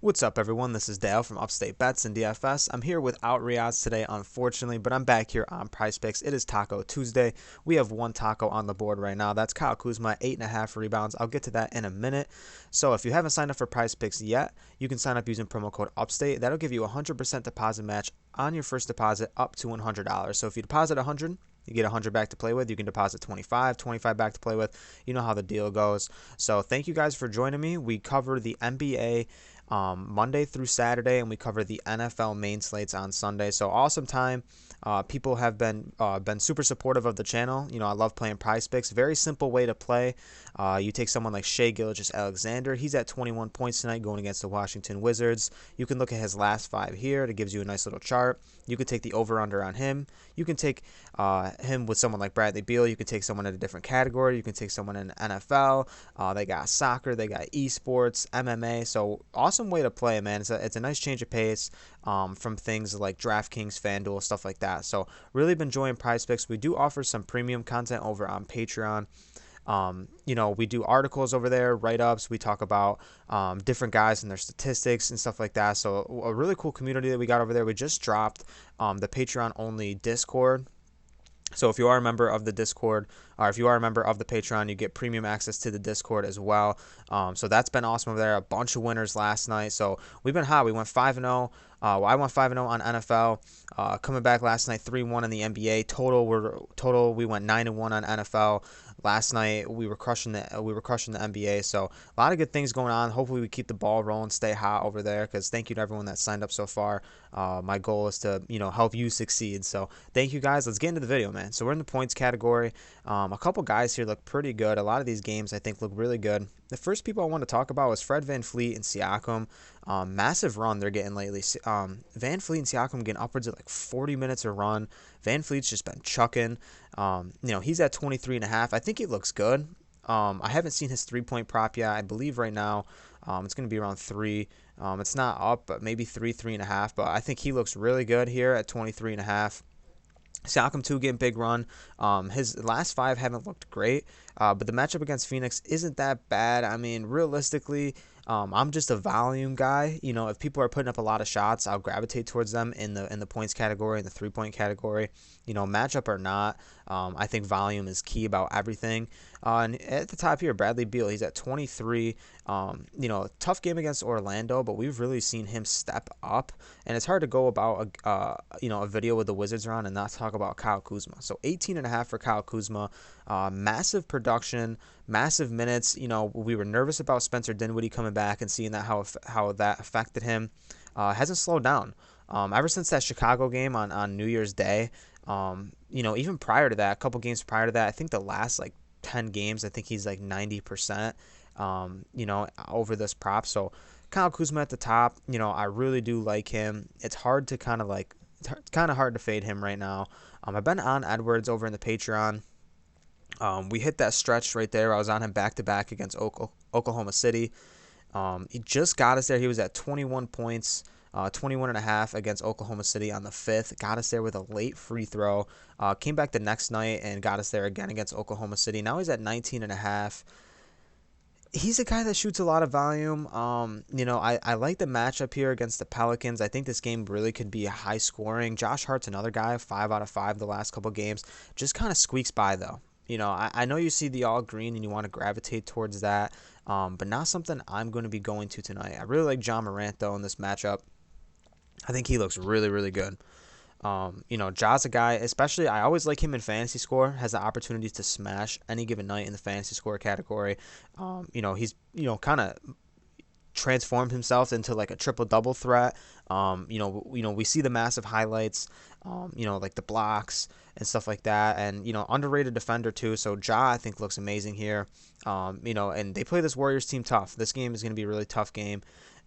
What's up, everyone? This is Dale from Upstate Bets and DFS. I'm here without Reoz today, unfortunately, but I'm back here on PrizePicks. It is Taco Tuesday. We have one taco on the board right now. That's Kyle Kuzma, 8.5 rebounds. I'll get to that in a minute. So if you haven't signed up for PrizePicks yet, you can sign up using promo code Upstate. That'll give you a 100% deposit match on your first deposit up to $100. So if you deposit 100, you get 100 back to play with. You can deposit 25 back to play with. You know how the deal goes. So thank you guys for joining me. We cover the NBA Monday through Saturday, and we cover the NFL main slates on Sunday. So awesome time. People have been super supportive of the channel. You know, I love playing PrizePicks. Very simple way to play. You take someone like Shai Gilgeous-Alexander. He's at 21 points tonight going against the Washington Wizards. You can look at his last 5 here. It gives you a nice little chart. You could take the over-under on him. You can take him with someone like Bradley Beal. You can take someone in a different category. You can take someone in NFL. They got soccer. They got esports, MMA. So awesome way to play, man. It's a nice change of pace from things like DraftKings, FanDuel, stuff like that. So really been enjoying PrizePicks. We do offer some premium content over on Patreon. You know, we do articles over there, write-ups. We talk about different guys and their statistics and stuff like that. So a really cool community that we got over there. We just dropped the Patreon-only Discord. So if you are a member of the Discord, or if you are a member of the Patreon, you get premium access to the Discord as well. So that's been awesome over there. A bunch of winners last night. So we've been hot. We went 5-0. I went 5-0 on NFL. Coming back last night, 3-1 in the NBA. Total we went 9-1 on NFL. Last night we were crushing the NBA. So a lot of good things going on. Hopefully we keep the ball rolling, stay hot over there. Because thank you to everyone that signed up so far. My goal is to help you succeed. So thank you guys. Let's get into the video, man. So we're in the points category. A couple guys here look pretty good. A lot of these games I think look really good. The first people I want to talk about was Fred VanVleet and Siakam. Massive run they're getting lately. VanVleet and Siakam getting upwards of like 40 minutes a run. VanVleet's just been chucking. He's at 23.5. I think he looks good. I haven't seen his 3-point prop yet. I believe right now it's going to be around 3. It's not up, but maybe 3.5. But I think he looks really good here at 23.5. Siakam too getting big run. His last 5 haven't looked great, but the matchup against Phoenix isn't that bad. I mean, realistically, I'm just a volume guy. You know, if people are putting up a lot of shots, I'll gravitate towards them in the points category, in the 3-point category. You know, matchup or not, I think volume is key about everything. And at the top here, Bradley Beal, he's at 23. Tough game against Orlando, but we've really seen him step up. And it's hard to go about a video with the Wizards around and not talk about Kyle Kuzma. So 18.5 for Kyle Kuzma. Massive production, massive minutes. You know, we were nervous about Spencer Dinwiddie coming back and seeing that how that affected him. Hasn't slowed down. Ever since that Chicago game on New Year's Day, even prior to that, a couple games prior to that, I think the last like 10 games, I think he's like 90%, over this prop. So Kyle Kuzma at the top, I really do like him. It's hard to kind of hard to fade him right now. I've been on Edwards over in the Patreon. We hit that stretch right there. I was on him back-to-back against Oklahoma City. He just got us there. He was at 21 points, 21.5 against Oklahoma City on the 5th. Got us there with a late free throw. Came back the next night and got us there again against Oklahoma City. Now he's at 19.5. He's a guy that shoots a lot of volume. I like the matchup here against the Pelicans. I think this game really could be high scoring. Josh Hart's another guy, 5 out of 5 the last couple games. Just kind of squeaks by, though. I know you see the all green and you want to gravitate towards that, but not something I'm going to be going to tonight. I really like Ja Morant, though, in this matchup. I think he looks really, really good. Ja's a guy, especially I always like him in fantasy score, has the opportunities to smash any given night in the fantasy score category. He's, kind of transformed himself into like a triple-double threat. We see the massive highlights, like the blocks and stuff like that. And, underrated defender too. So Ja, I think, looks amazing here. And they play this Warriors team tough. This game is going to be a really tough game.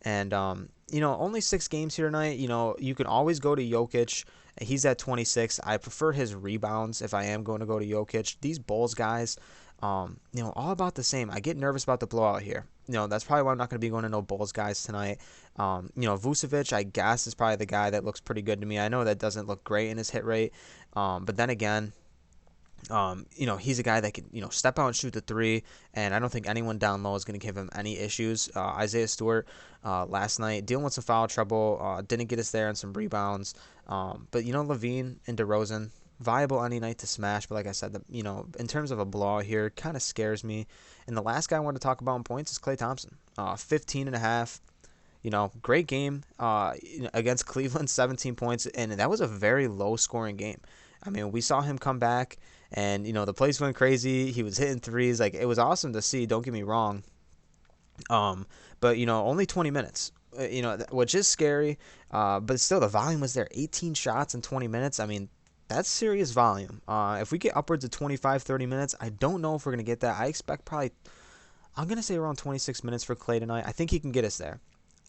And, only 6 games here tonight. You can always go to Jokic. He's at 26. I prefer his rebounds if I am going to go to Jokic. These Bulls guys, all about the same. I get nervous about the blowout here. That's probably why I'm not going to be going to no Bulls guys tonight. Vucevic, I guess, is probably the guy that looks pretty good to me. I know that doesn't look great in his hit rate. But then again, He's a guy that can, step out and shoot the three, and I don't think anyone down low is going to give him any issues. Isaiah Stewart last night dealing with some foul trouble, didn't get us there on some rebounds. But Levine and DeRozan, viable any night to smash. But like I said, in terms of a blow here, kind of scares me. And the last guy I want to talk about in points is Klay Thompson, 15 and a half. Great game against Cleveland, 17 points, and that was a very low-scoring game. I mean, we saw him come back, and, the place went crazy. He was hitting threes. Like, it was awesome to see, don't get me wrong. But, only 20 minutes, which is scary. But still, the volume was there. 18 shots in 20 minutes. I mean, that's serious volume. If we get upwards of 25, 30 minutes, I don't know if we're going to get that. I expect probably, I'm going to say around 26 minutes for Klay tonight. I think he can get us there.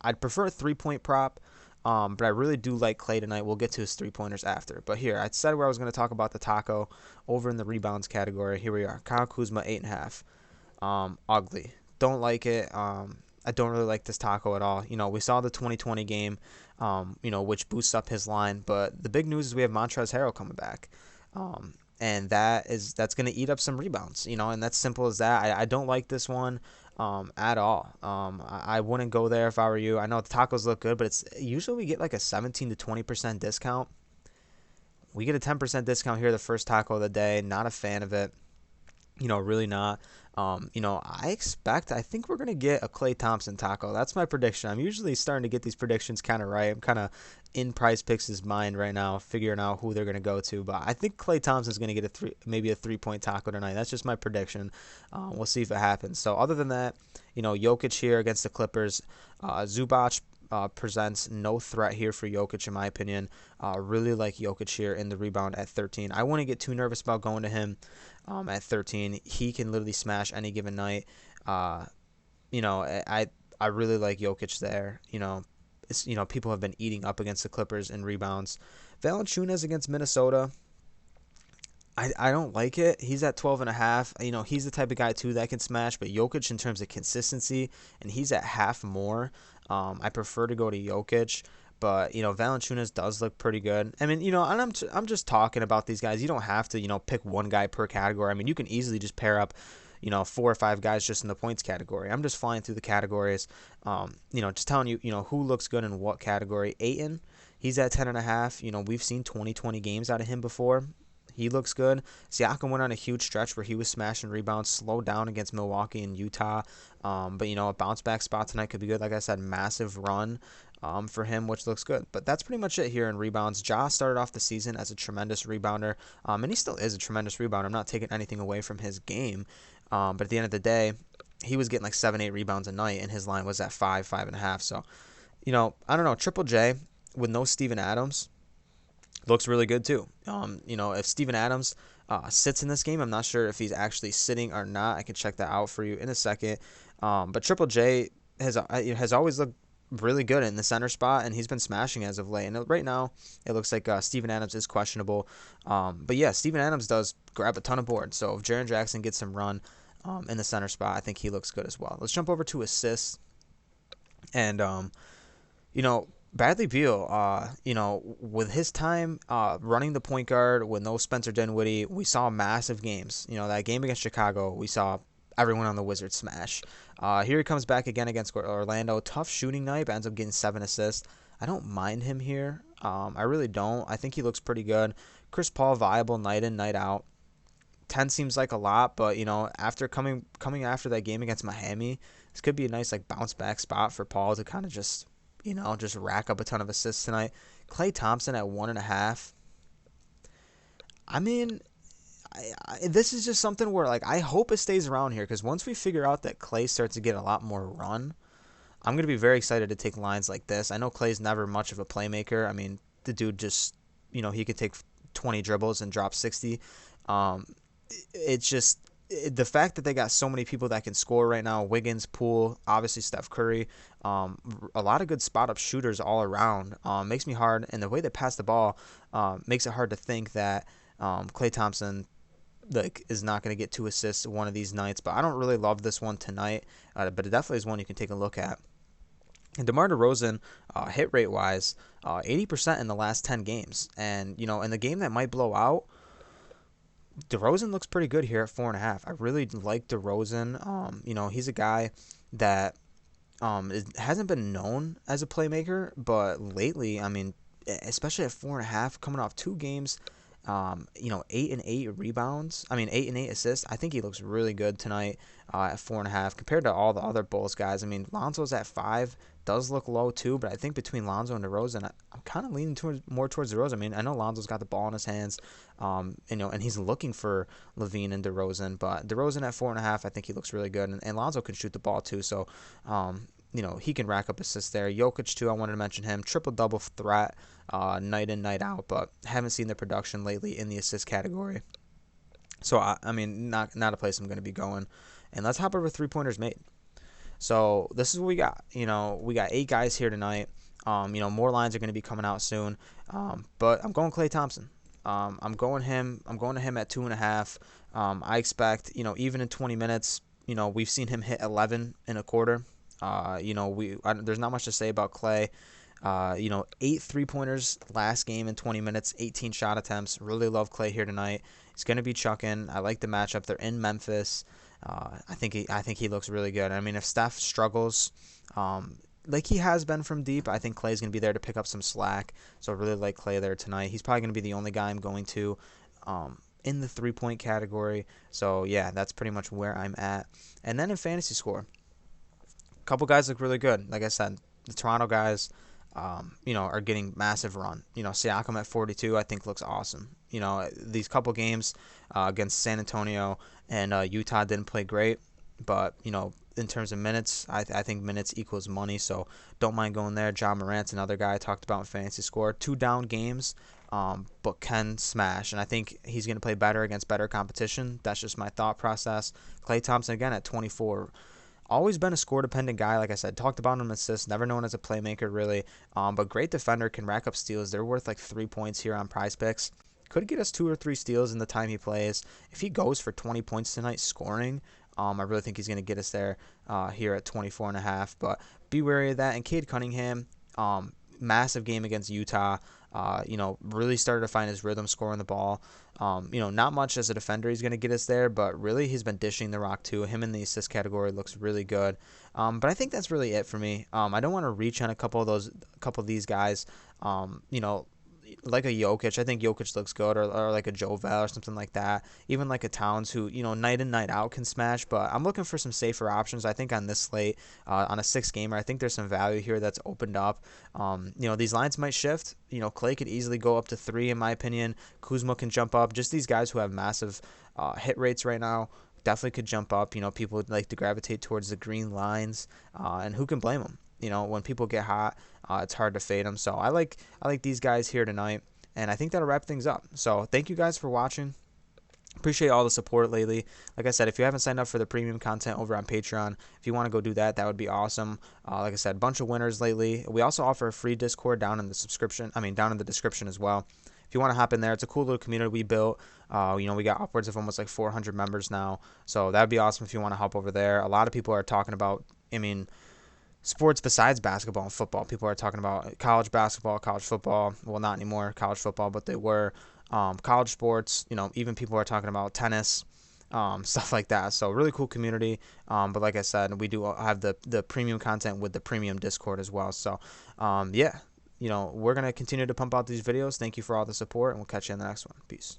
I'd prefer a 3-point prop, but I really do like Klay tonight. We'll get to his 3-pointers after. But here, I said where I was going to talk about the taco over in the rebounds category. Here we are. Kyle Kuzma, 8.5. Ugly. Don't like it. I don't really like this taco at all. We saw the 2020 game, which boosts up his line. But the big news is we have Montrezl Harrell coming back. And that's going to eat up some rebounds, and that's simple as that. I don't like this one at all. I wouldn't go there if I were you. I know the tacos look good, but it's usually we get like a 17 to 20% discount. We get a 10% discount here the first taco of the day. Not a fan of it. Really not. I think we're going to get a Klay Thompson taco. That's my prediction. I'm usually starting to get these predictions kind of right. I'm kind of in PrizePicks' mind right now, figuring out who they're going to go to. But I think Klay Thompson's going to get maybe a 3-point taco tonight. That's just my prediction. We'll see if it happens. So other than that, Jokic here against the Clippers. Zubac presents no threat here for Jokic, in my opinion. Really like Jokic here in the rebound at 13. I wouldn't get too nervous about going to him at 13. He can literally smash any given night. I really like Jokic there. People have been eating up against the Clippers in rebounds. Valanciunas against Minnesota. I don't like it. He's at 12.5. He's the type of guy too that can smash, but Jokic in terms of consistency, and he's at half more. I prefer to go to Jokic, but Valanciunas does look pretty good. I mean, and I'm just talking about these guys. You don't have to pick one guy per category. I mean, you can easily just pair up 4 or 5 guys just in the points category. I'm just flying through the categories. Just telling you who looks good in what category. Ayton, he's at 10.5. We've seen 20 games out of him before. He looks good. Siakam went on a huge stretch where he was smashing rebounds, slowed down against Milwaukee and Utah. But a bounce back spot tonight could be good. Like I said, massive run for him, which looks good. But that's pretty much it here in rebounds. Ja started off the season as a tremendous rebounder, and he still is a tremendous rebounder. I'm not taking anything away from his game. But at the end of the day, he was getting like 7-8 rebounds a night, and his line was at 5.5. So, I don't know. Triple J with no Steven Adams looks really good too. If Steven Adams sits in this game, I'm not sure if he's actually sitting or not. I can check that out for you in a second. But Triple J has always looked really good in the center spot, and he's been smashing as of late. And right now, it looks like Steven Adams is questionable. But yeah, Steven Adams does grab a ton of boards. So if Jaren Jackson gets some run in the center spot, I think he looks good as well. Let's jump over to assists. And, Bradley Beal, with his time running the point guard with no Spencer Dinwiddie, we saw massive games. That game against Chicago, we saw everyone on the Wizards smash. Here he comes back again against Orlando. Tough shooting night, but ends up getting 7 assists. I don't mind him here. I really don't. I think he looks pretty good. Chris Paul, viable night in, night out. 10 seems like a lot, but, after coming after that game against Miami, this could be a nice bounce back spot for Paul to kind of just rack up a ton of assists tonight. Klay Thompson at 1.5. I mean, this is just something where I hope it stays around here, because once we figure out that Klay starts to get a lot more run, I'm going to be very excited to take lines like this. I know Klay's never much of a playmaker. I mean, the dude just, he could take 20 dribbles and drop 60. It's just the fact that they got so many people that can score right now. Wiggins, Poole, obviously Steph Curry, a lot of good spot-up shooters all around. Makes me hard, and the way they pass the ball makes it hard to think that Klay Thompson is not going to get 2 assists one of these nights. But I don't really love this one tonight, but it definitely is one you can take a look at. And DeMar DeRozan, hit rate-wise, 80% in the last 10 games. And, in the game that might blow out, DeRozan looks pretty good here at 4.5. I really like DeRozan. He's a guy that hasn't been known as a playmaker, but lately, I mean, especially at 4.5, coming off 2 games, 8 and 8 rebounds. I mean, 8 and 8 assists. I think he looks really good tonight at 4.5 compared to all the other Bulls guys. I mean, Lonzo's at 5, does look low too, but I think between Lonzo and DeRozan, I'm kind of leaning more towards DeRozan. I mean, I know Lonzo's got the ball in his hands, and he's looking for Levine and DeRozan, but DeRozan at 4.5, I think he looks really good, and Lonzo can shoot the ball too, so. He can rack up assists there. Jokic, too, I wanted to mention him. Triple-double threat night in, night out, but haven't seen the production lately in the assist category. So, I mean, not a place I'm going to be going. And let's hop over three-pointers made. So, this is what we got. We got 8 guys here tonight. More lines are going to be coming out soon. But I'm going Klay Thompson. I'm going to him at 2.5. I expect, even in 20 minutes, we've seen him hit 11 and a quarter. There's not much to say about Klay. 8 3-pointers last game in 20 minutes, 18 shot attempts. Really love Klay here tonight. He's going to be chucking. I like the matchup. They're in Memphis. I think he looks really good. I mean, if Steph struggles, like he has been from deep, I think Klay's going to be there to pick up some slack. So I really like Klay there tonight. He's probably going to be the only guy I'm going to in the 3-point category. So, yeah, that's pretty much where I'm at. And then in fantasy score, couple guys look really good. Like I said, the Toronto guys, are getting massive run. Siakam at 42, I think looks awesome. These couple games against San Antonio and Utah didn't play great, but in terms of minutes, I think minutes equals money. So don't mind going there. John Morant's another guy I talked about in fantasy score. 2 down games, but can smash, and I think he's going to play better against better competition. That's just my thought process. Klay Thompson again at 24. Always been a score-dependent guy, like I said. Talked about him assists, never known as a playmaker, really. But great defender, can rack up steals. They're worth like 3 points here on PrizePicks. Could get us 2 or 3 steals in the time he plays. If he goes for 20 points tonight scoring, I really think he's going to get us there here at 24.5. But be wary of that. And Cade Cunningham, massive game against Utah. Really started to find his rhythm scoring the ball. Not much as a defender he's going to get us there, but really he's been dishing the rock too. Him in the assist category looks really good. But I think that's really it for me. I don't want to reach on a couple of these guys. Like a Jokic. I think Jokic looks good, or like a Jovel or something like that. Even like a Towns who, night in, night out can smash. But I'm looking for some safer options. I think on this slate, on a 6-gamer, I think there's some value here that's opened up. These lines might shift. Klay could easily go up to 3 in my opinion. Kuzma can jump up. Just these guys who have massive hit rates right now definitely could jump up. People would like to gravitate towards the green lines, and who can blame them? When people get hot, it's hard to fade them. So I like these guys here tonight, and I think that'll wrap things up. So thank you guys for watching. Appreciate all the support lately. Like I said, if you haven't signed up for the premium content over on Patreon, if you want to go do that, that would be awesome. Like I said, a bunch of winners lately. We also offer a free Discord down in the description as well. If you want to hop in there, it's a cool little community we built. We got upwards of almost like 400 members now. So that would be awesome if you want to hop over there. A lot of people are talking about, sports besides basketball and football. People are talking about college basketball, college football. Well, not anymore college football, but they were. College sports, even people are talking about tennis, stuff like that. So really cool community. But like I said, we do have the premium content with the premium Discord as well. So, we're going to continue to pump out these videos. Thank you for all the support, and we'll catch you in the next one. Peace.